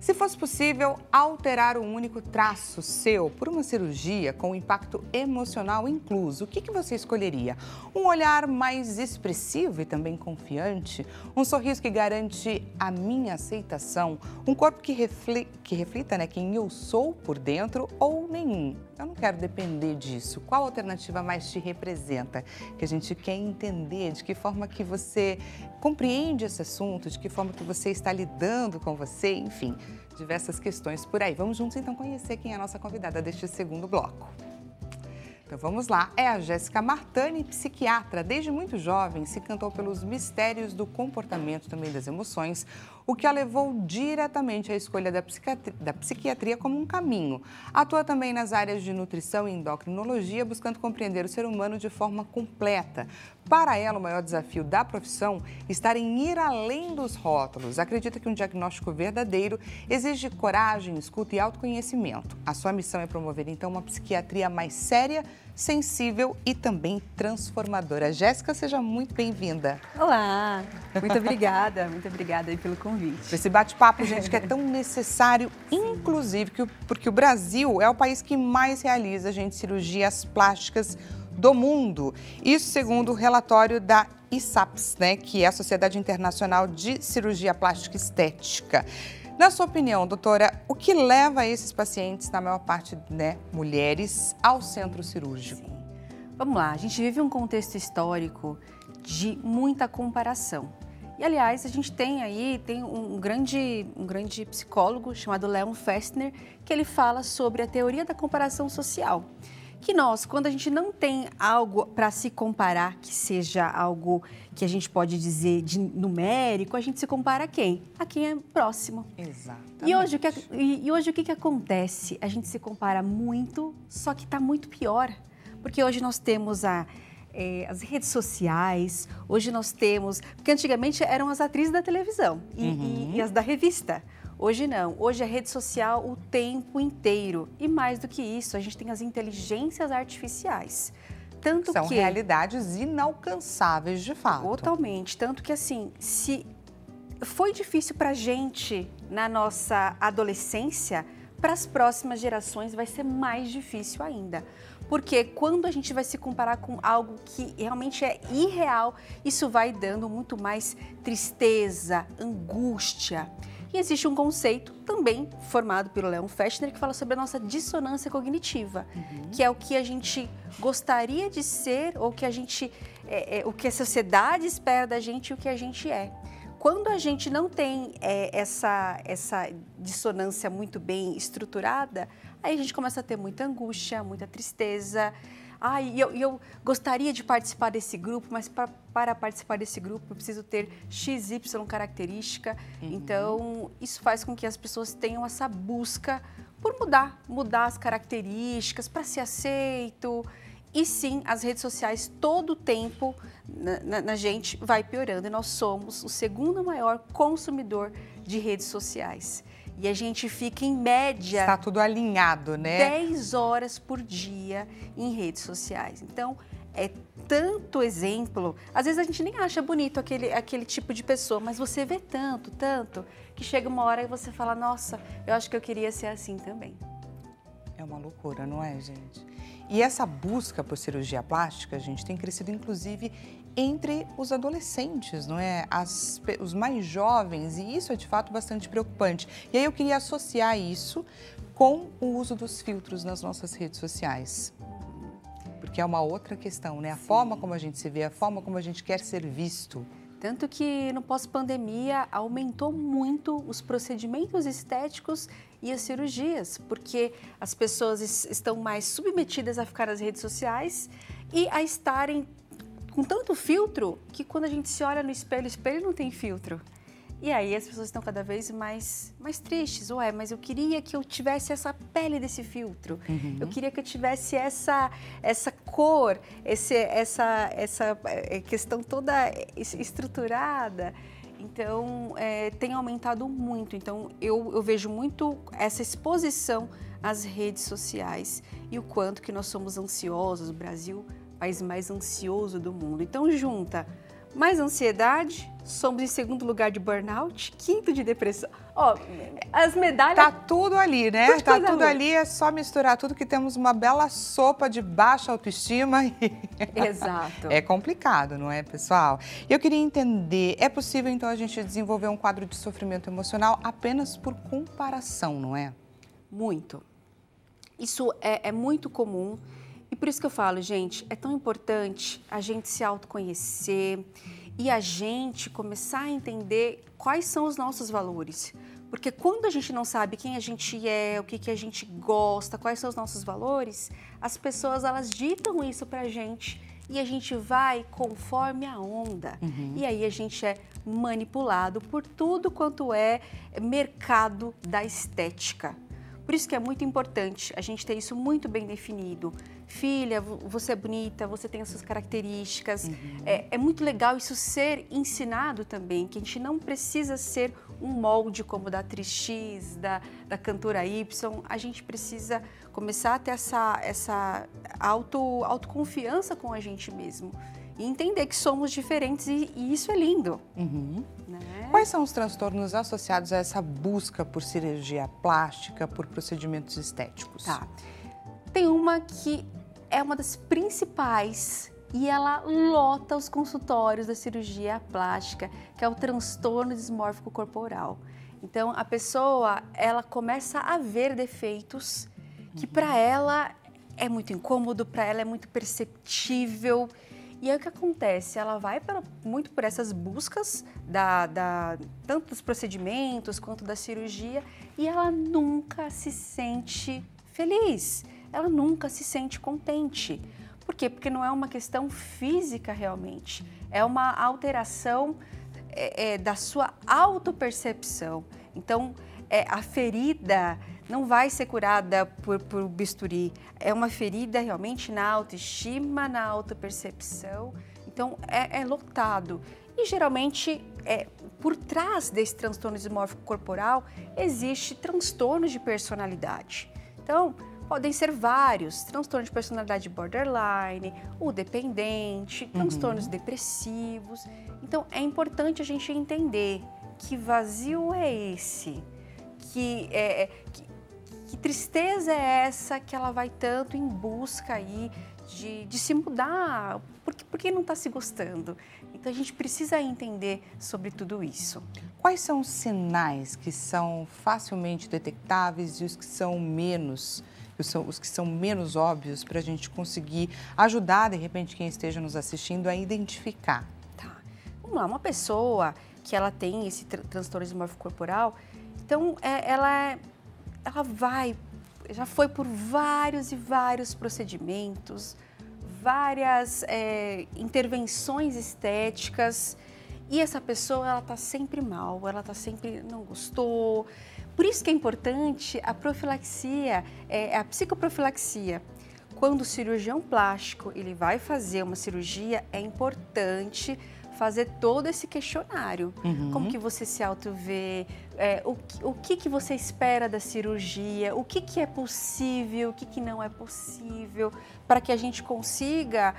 Se fosse possível alterar um único traço seu por uma cirurgia com impacto emocional incluso, o que você escolheria? Um olhar mais expressivo e também confiante? Um sorriso que garante a minha aceitação? Um corpo que reflita, né, quem eu sou por dentro ou nenhum? Eu não quero depender disso. Qual alternativa mais te representa? Que a gente quer entender de que forma que você compreende esse assunto, de que forma que você está lidando com você, enfim, diversas questões por aí. Vamos juntos então conhecer quem é a nossa convidada deste segundo bloco. Então vamos lá, é a Jéssica Martani, psiquiatra. Desde muito jovem se encantou pelos mistérios do comportamento, também das emoções, o que a levou diretamente à escolha da psiquiatria como um caminho. Atua também nas áreas de nutrição e endocrinologia, buscando compreender o ser humano de forma completa. Para ela, o maior desafio da profissão está em ir além dos rótulos. Acredita que um diagnóstico verdadeiro exige coragem, escuta e autoconhecimento. A sua missão é promover, então, uma psiquiatria mais séria, sensível e também transformadora. Jéssica, seja muito bem-vinda. Olá, muito obrigada aí pelo convite. Esse bate-papo, gente, que é tão necessário, inclusive porque o Brasil é o país que mais realiza, gente, cirurgias plásticas do mundo. Isso segundo o relatório da ISAPS, né, que é a Sociedade Internacional de Cirurgia Plástica Estética. Na sua opinião, doutora, o que leva esses pacientes, na maior parte, né, mulheres, ao centro cirúrgico? Sim. Vamos lá, a gente vive um contexto histórico de muita comparação. E, aliás, a gente tem um grande psicólogo chamado Leon Festner, que ele fala sobre a teoria da comparação social. Que nós, quando a gente não tem algo para se comparar, que seja algo que a gente pode dizer de numérico, a gente se compara a quem? A quem é próximo. Exatamente. E hoje o que acontece? A gente se compara muito, só que está muito pior. Porque hoje nós temos as redes sociais, hoje nós temos... Porque antigamente eram as atrizes da televisão e as da revista. Hoje não, hoje é rede social o tempo inteiro. E mais do que isso, a gente tem as inteligências artificiais. São realidades inalcançáveis de fato. Totalmente, tanto que assim, se foi difícil para a gente na nossa adolescência, para as próximas gerações vai ser mais difícil ainda. Porque quando a gente vai se comparar com algo que realmente é irreal, isso vai dando muito mais tristeza, angústia. E existe um conceito também formado pelo Leon Festner que fala sobre a nossa dissonância cognitiva, que é o que a gente gostaria de ser, ou que a gente, o que a sociedade espera da gente e o que a gente é. Quando a gente não tem essa dissonância muito bem estruturada, aí a gente começa a ter muita angústia, muita tristeza. Eu gostaria de participar desse grupo, mas para participar desse grupo eu preciso ter XY característica. Então, isso faz com que as pessoas tenham essa busca por mudar as características, para ser aceito. E sim, as redes sociais, todo o tempo, na gente, vai piorando. E nós somos o segundo maior consumidor de redes sociais. E a gente fica, em média... Está tudo alinhado, né? 10 horas por dia em redes sociais. Então, é tanto exemplo. Às vezes a gente nem acha bonito aquele tipo de pessoa, mas você vê tanto, que chega uma hora e você fala, nossa, eu acho que eu queria ser assim também. É uma loucura, não é, gente? E essa busca por cirurgia plástica, gente, tem crescido inclusive entre os adolescentes, não é? Os mais jovens, e isso é de fato bastante preocupante. E aí eu queria associar isso com o uso dos filtros nas nossas redes sociais. Porque é uma outra questão, né? A forma como a gente se vê, a forma como a gente quer ser visto. Tanto que no pós-pandemia aumentou muito os procedimentos estéticos e as cirurgias, porque as pessoas estão mais submetidas a ficar nas redes sociais e a estarem com tanto filtro que quando a gente se olha no espelho, o espelho não tem filtro. E aí as pessoas estão cada vez mais tristes. Ué, mas eu queria que eu tivesse essa pele desse filtro. Eu queria que eu tivesse essa cor, essa questão toda estruturada. Então, tem aumentado muito. Então, eu vejo muito essa exposição às redes sociais e o quanto que nós somos ansiosos. O Brasil, o país mais ansioso do mundo. Então, junta mais ansiedade, somos em segundo lugar de burnout, quinto de depressão. Ó, as medalhas... Tá tudo ali, né? Tudo Tá coisa tudo ruim. ali, é só misturar tudo que temos uma bela sopa de baixa autoestima. Exato. É complicado, não é, pessoal? E eu queria entender, é possível então a gente desenvolver um quadro de sofrimento emocional apenas por comparação, não é? Muito. Isso é muito comum e por isso que eu falo, gente, é tão importante a gente se autoconhecer e a gente começar a entender quais são os nossos valores. Porque quando a gente não sabe quem a gente é, o que a gente gosta, quais são os nossos valores, as pessoas elas ditam isso pra gente e a gente vai conforme a onda. E aí a gente é manipulado por tudo quanto é mercado da estética. Por isso que é muito importante a gente ter isso muito bem definido. Filha, você é bonita, você tem as suas características. É muito legal isso ser ensinado também, que a gente não precisa ser um molde como da atriz X, da cantora Y. A gente precisa começar a ter essa autoconfiança com a gente mesmo. E entender que somos diferentes e isso é lindo. Né? Quais são os transtornos associados a essa busca por cirurgia plástica, por procedimentos estéticos? Tá. Tem uma que é uma das principais e ela lota os consultórios da cirurgia plástica, que é o transtorno dismórfico corporal. Então, a pessoa, ela começa a ver defeitos que para ela é muito incômodo, para ela é muito perceptível. E aí o que acontece? Ela vai muito por essas buscas, tanto dos procedimentos quanto da cirurgia, e ela nunca se sente feliz, ela nunca se sente contente. Por quê? Porque não é uma questão física realmente, é uma alteração da sua autopercepção. Então, a ferida não vai ser curada por bisturi, é uma ferida realmente na autoestima, na autopercepção, então é lotado. E geralmente, por trás desse transtorno dismórfico corporal, existe transtornos de personalidade. Então, podem ser vários, transtorno de personalidade borderline, o dependente, transtornos depressivos. Então, é importante a gente entender que vazio é esse, que tristeza é essa que ela vai tanto em busca aí de se mudar, porque não está se gostando. Então, a gente precisa entender sobre tudo isso. Quais são os sinais que são facilmente detectáveis e os que são menos óbvios para a gente conseguir ajudar, de repente, quem esteja nos assistindo a identificar? Tá. Vamos lá, uma pessoa que ela tem esse transtorno dismórfico corporal, então ela já foi por vários e vários procedimentos, várias intervenções estéticas, e essa pessoa ela está sempre mal, ela está sempre não gostou. Por isso que é importante a profilaxia, a psicoprofilaxia. Quando o cirurgião plástico ele vai fazer uma cirurgia, é importante fazer todo esse questionário. Como que você se auto-vê, o que você espera da cirurgia, o que é possível, o que não é possível, para que a gente consiga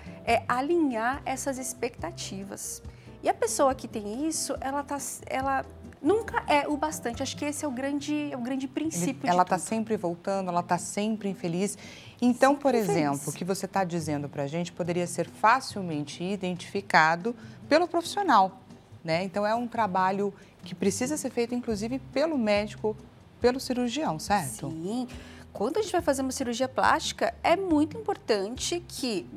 alinhar essas expectativas. E a pessoa que tem isso, ela nunca é o bastante. Acho que esse é o grande princípio. Ela está sempre voltando, ela está sempre infeliz. Então, por exemplo, o que você está dizendo para a gente poderia ser facilmente identificado pelo profissional, né? Então, é um trabalho que precisa ser feito, inclusive, pelo médico, pelo cirurgião, certo? Sim. Quando a gente vai fazer uma cirurgia plástica, é muito importante que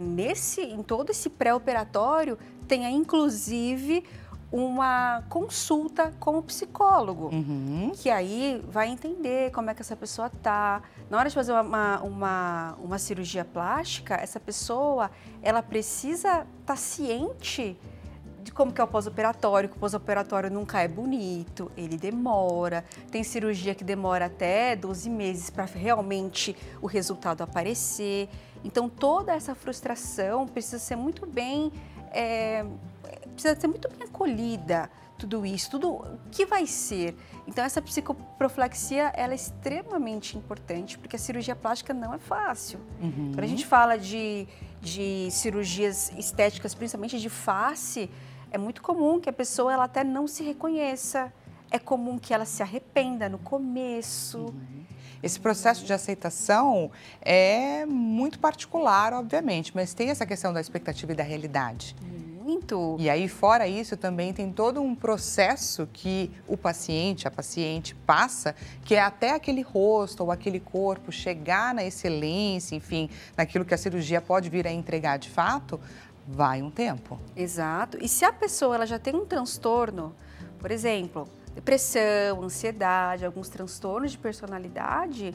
em todo esse pré-operatório tenha, inclusive, uma consulta com o psicólogo, que aí vai entender como é que essa pessoa tá. Na hora de fazer uma cirurgia plástica, essa pessoa, ela precisa estar ciente de como que é o pós-operatório, que o pós-operatório nunca é bonito, ele demora, tem cirurgia que demora até 12 meses para realmente o resultado aparecer. Então, toda essa frustração precisa ser muito bem acolhida, tudo isso, tudo o que vai ser. Então, essa psicoprofilaxia, ela é extremamente importante, porque a cirurgia plástica não é fácil. Quando a gente fala de cirurgias estéticas, principalmente de face, é muito comum que a pessoa ela até não se reconheça, é comum que ela se arrependa no começo. Esse processo de aceitação é muito particular, obviamente, mas tem essa questão da expectativa e da realidade. Muito. E aí, fora isso, também tem todo um processo que o paciente, a paciente passa, que é até aquele rosto ou aquele corpo chegar na excelência, enfim, naquilo que a cirurgia pode vir a entregar de fato, vai um tempo. Exato. E se a pessoa ela já tem um transtorno, por exemplo, depressão, ansiedade, alguns transtornos de personalidade,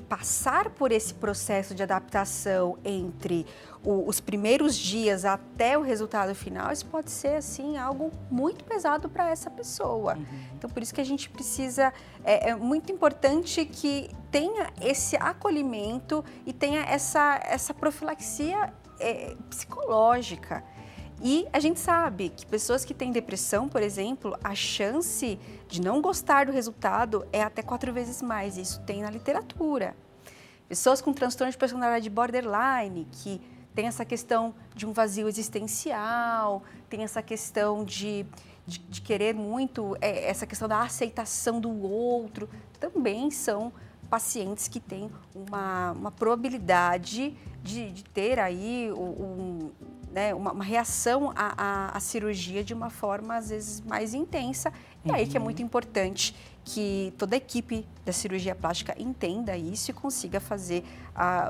passar por esse processo de adaptação entre os primeiros dias até o resultado final, isso pode ser, assim, algo muito pesado para essa pessoa. Então, por isso que a gente precisa, é muito importante que tenha esse acolhimento e tenha essa profilaxia psicológica. E a gente sabe que pessoas que têm depressão, por exemplo, a chance de não gostar do resultado é até 4 vezes mais. Isso tem na literatura. Pessoas com transtorno de personalidade borderline, que tem essa questão de um vazio existencial, tem essa questão de querer muito, essa questão da aceitação do outro, também são pacientes que têm uma probabilidade de ter aí uma reação à cirurgia de uma forma, às vezes, mais intensa. E aí que é muito importante que toda a equipe da cirurgia plástica entenda isso e consiga fazer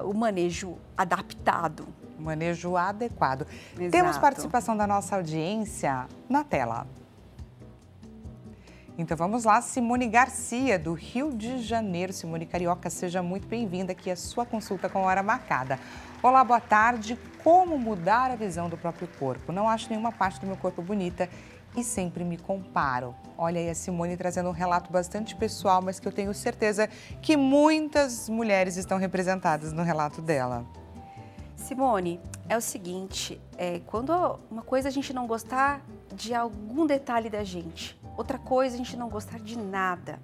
o manejo adaptado. O manejo adequado. Exato. Temos participação da nossa audiência na tela. Então vamos lá, Simone Garcia, do Rio de Janeiro. Simone Carioca, seja muito bem-vinda aqui à sua consulta com hora marcada. Olá, boa tarde. Como mudar a visão do próprio corpo? Não acho nenhuma parte do meu corpo bonita e sempre me comparo. Olha aí a Simone trazendo um relato bastante pessoal, mas que eu tenho certeza que muitas mulheres estão representadas no relato dela. Simone, é o seguinte, quando uma coisa a gente não gostar de algum detalhe da gente, outra coisa a gente não gostar de nada.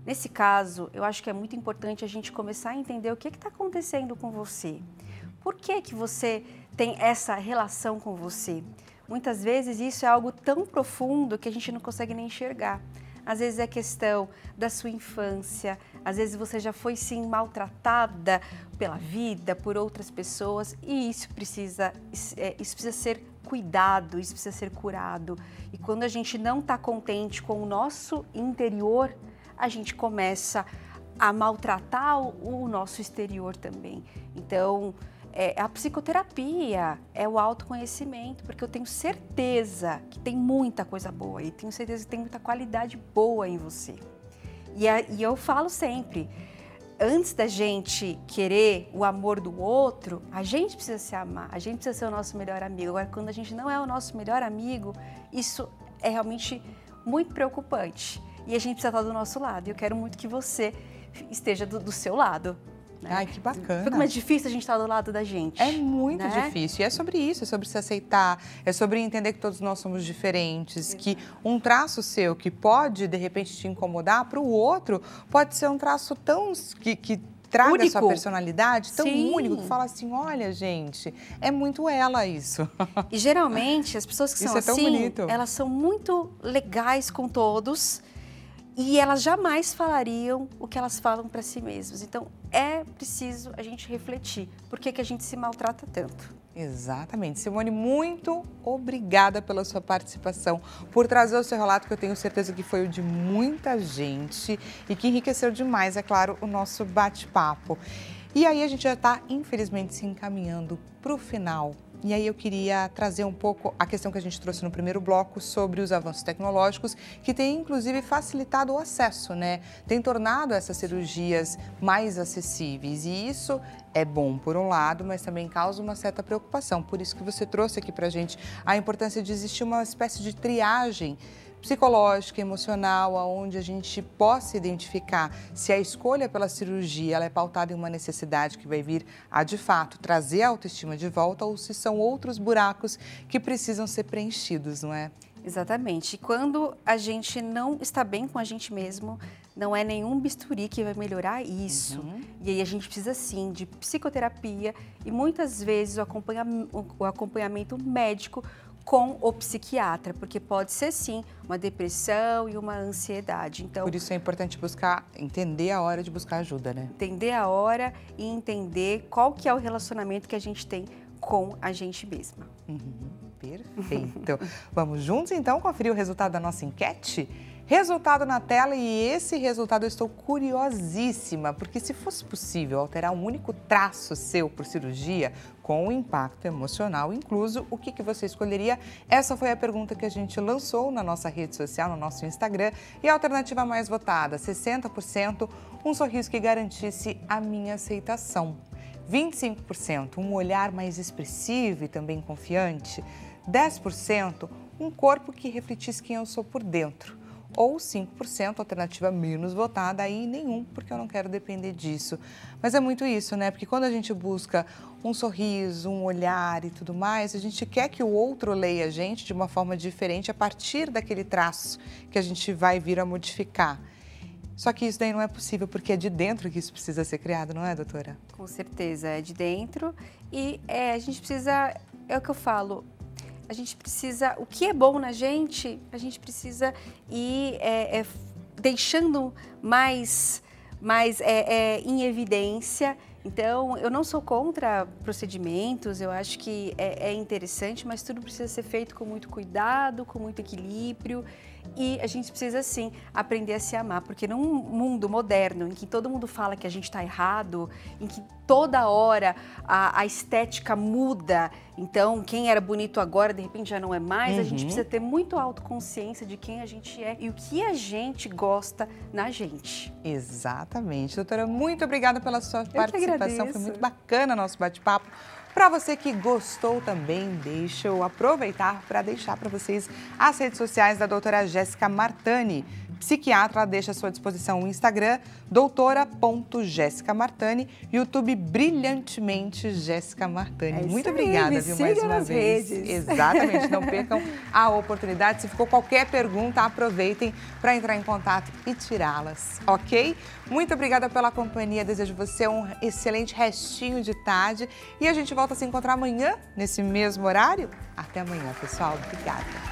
Nesse caso, eu acho que é muito importante a gente começar a entender o que está acontecendo com você. Por que que você tem essa relação com você? Muitas vezes isso é algo tão profundo que a gente não consegue nem enxergar. Às vezes é questão da sua infância, às vezes você já foi sim maltratada pela vida, por outras pessoas e isso precisa ser cuidado, isso precisa ser curado. E quando a gente não está contente com o nosso interior, a gente começa a maltratar o nosso exterior também. Então, a psicoterapia, é o autoconhecimento, porque eu tenho certeza que tem muita coisa boa e tenho certeza que tem muita qualidade boa em você. E eu falo sempre, antes da gente querer o amor do outro, a gente precisa se amar, a gente precisa ser o nosso melhor amigo. Agora, quando a gente não é o nosso melhor amigo, isso é realmente muito preocupante. E a gente precisa estar do nosso lado. E eu quero muito que você esteja do seu lado. Né? Ai, que bacana. Foi como é difícil a gente estar do lado da gente. É muito né? difícil. E é sobre isso, é sobre se aceitar, é sobre entender que todos nós somos diferentes, que um traço seu que pode, de repente, te incomodar, para o outro pode ser um traço tão que traga único. A sua personalidade, tão Sim. único, que fala assim, olha, gente, é muito ela isso. E geralmente, as pessoas que Isso são é tão assim, bonito. elas são muito legais com todos e elas jamais falariam o que elas falam para si mesmas. Então, é preciso a gente refletir por que a gente se maltrata tanto. Exatamente. Simone, muito obrigada pela sua participação, por trazer o seu relato, que eu tenho certeza que foi o de muita gente e que enriqueceu demais, é claro, o nosso bate-papo. E aí a gente já está, infelizmente, se encaminhando para o final. E aí eu queria trazer um pouco a questão que a gente trouxe no primeiro bloco sobre os avanços tecnológicos, que tem inclusive facilitado o acesso, né? Tem tornado essas cirurgias mais acessíveis e isso é bom por um lado, mas também causa uma certa preocupação. Por isso que você trouxe aqui pra gente a importância de existir uma espécie de triagem psicológica, emocional, onde a gente possa identificar se a escolha pela cirurgia ela é pautada em uma necessidade que vai vir a, de fato, trazer a autoestima de volta ou se são outros buracos que precisam ser preenchidos, não é? Exatamente. E quando a gente não está bem com a gente mesmo, não é nenhum bisturi que vai melhorar isso. E aí a gente precisa, sim, de psicoterapia e muitas vezes o acompanhamento médico com o psiquiatra, porque pode ser sim uma depressão e uma ansiedade. Então, por isso é importante entender a hora de buscar ajuda, né? Entender a hora e entender qual que é o relacionamento que a gente tem com a gente mesma. Perfeito. Vamos juntos então conferir o resultado da nossa enquete? Resultado na tela, e esse resultado eu estou curiosíssima, porque se fosse possível alterar um único traço seu por cirurgia, com o impacto emocional incluso, o que você escolheria? Essa foi a pergunta que a gente lançou na nossa rede social, no nosso Instagram, e a alternativa mais votada, 60%, um sorriso que garantisse a minha aceitação. 25%, um olhar mais expressivo e também confiante. 10%, um corpo que refletisse quem eu sou por dentro. Ou 5%, alternativa menos votada, aí nenhum, porque eu não quero depender disso. Mas é muito isso, né? Porque quando a gente busca um sorriso, um olhar e tudo mais, a gente quer que o outro leia a gente de uma forma diferente a partir daquele traço que a gente vai vir a modificar. Só que isso daí não é possível, porque é de dentro que isso precisa ser criado, não é, doutora? Com certeza, é de dentro e a gente precisa, é o que eu falo, a gente precisa, o que é bom na gente, a gente precisa ir deixando mais em evidência. Então, eu não sou contra procedimentos, eu acho que é interessante, mas tudo precisa ser feito com muito cuidado, com muito equilíbrio. E a gente precisa, sim, aprender a se amar, porque num mundo moderno, em que todo mundo fala que a gente está errado, em que toda hora a estética muda, então quem era bonito agora, de repente já não é mais, a gente precisa ter muito autoconsciência de quem a gente é e o que a gente gosta na gente. Exatamente. Doutora, muito obrigada pela sua participação, foi muito bacana o nosso bate-papo. Para você que gostou também, deixa eu aproveitar para deixar para vocês as redes sociais da doutora Jéssica Martani, psiquiatra. Ela deixa à sua disposição o Instagram, doutora.Jéssica Martani, YouTube Brilhantemente Jéssica Martani. Muito obrigada, viu, mais uma vez. Redes. Exatamente, não percam a oportunidade. Se ficou qualquer pergunta, aproveitem para entrar em contato e tirá-las, ok? Muito obrigada pela companhia, desejo você um excelente restinho de tarde e a gente volta a se encontrar amanhã, nesse mesmo horário. Até amanhã, pessoal. Obrigada.